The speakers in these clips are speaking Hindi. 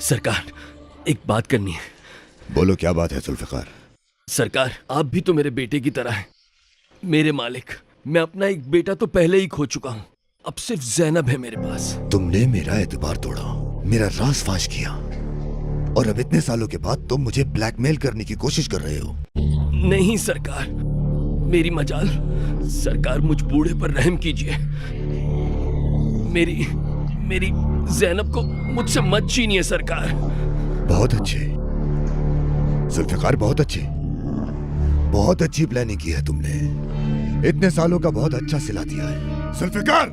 सरकार, एक बात करनी है। बोलो, क्या बात है जुल्फिकार? सरकार, आप भी तो मेरे बेटे की तरह हैं। मेरे मालिक, मैं अपना एक बेटा तो पहले ही खो चुका हूँ। अब सिर्फ ज़ैनब है मेरे पास। तुमने मेरा एतबार तोड़ा, मेरा राज फाश किया, और अब इतने सालों के बाद तुम मुझे ब्लैकमेल करने की कोशिश कर रहे हो। नहीं सरकार, मेरी मजाल। सरकार, मुझ बूढ़े पर रहम कीजिए। मेरी ज़ैनब को मुझसे मत छीनिए सरकार। बहुत अच्छे जुल्फिकार, बहुत अच्छे। बहुत अच्छी प्लानिंग की है तुमने। इतने सालों का बहुत अच्छा सिला दिया है। जुल्फिकार,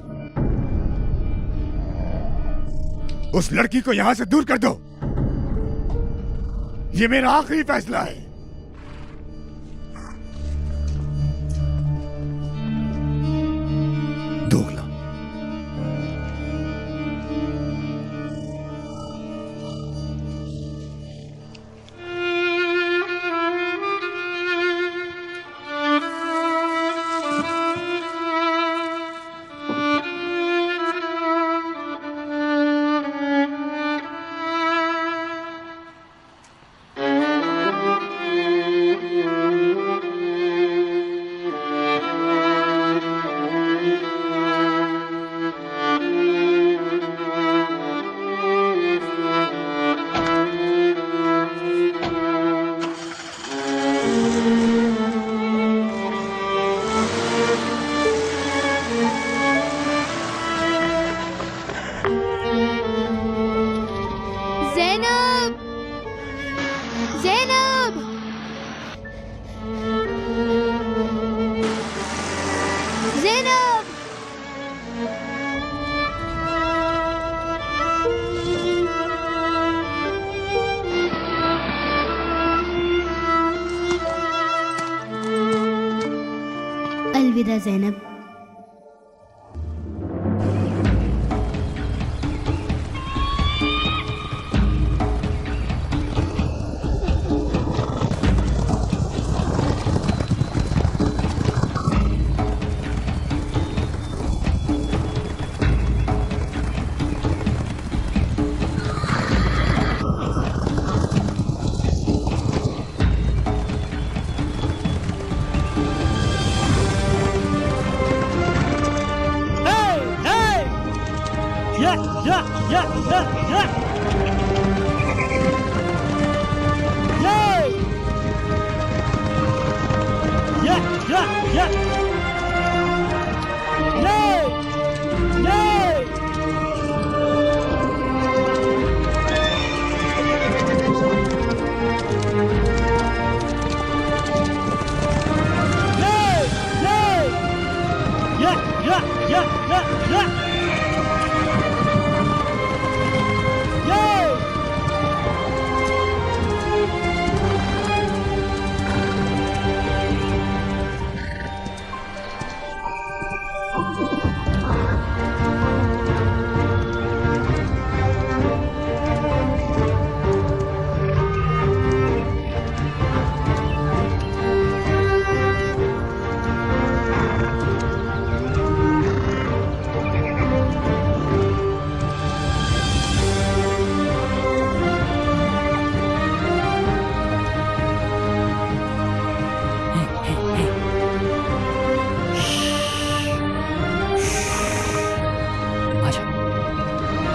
उस लड़की को यहां से दूर कर दो। ये मेरा आखिरी फैसला है। दोगला। अलविदा ज़ैनब।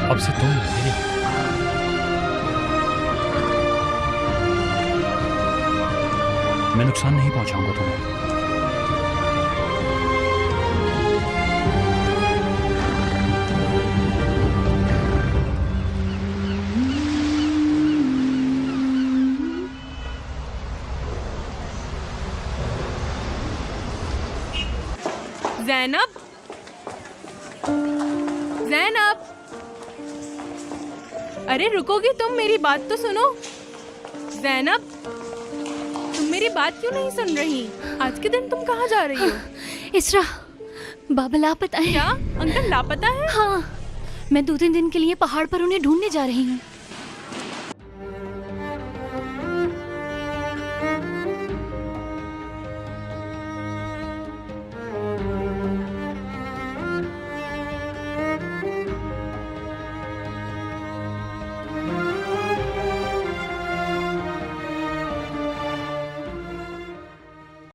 अब से तुम मेरे मैं नुकसान नहीं पहुंचाऊंगा तुम्हें। ज़ैनब, ज़ैनब, अरे रुकोगी तुम? मेरी बात तो सुनो। ज़ैनब, तुम मेरी बात क्यों नहीं सुन रही? आज के दिन तुम कहाँ जा रही हो? इसरा, बाबा लापता है। क्या अंकल लापता है? हाँ, मैं 2-3 दिन के लिए पहाड़ पर उन्हें ढूंढने जा रही हूँ।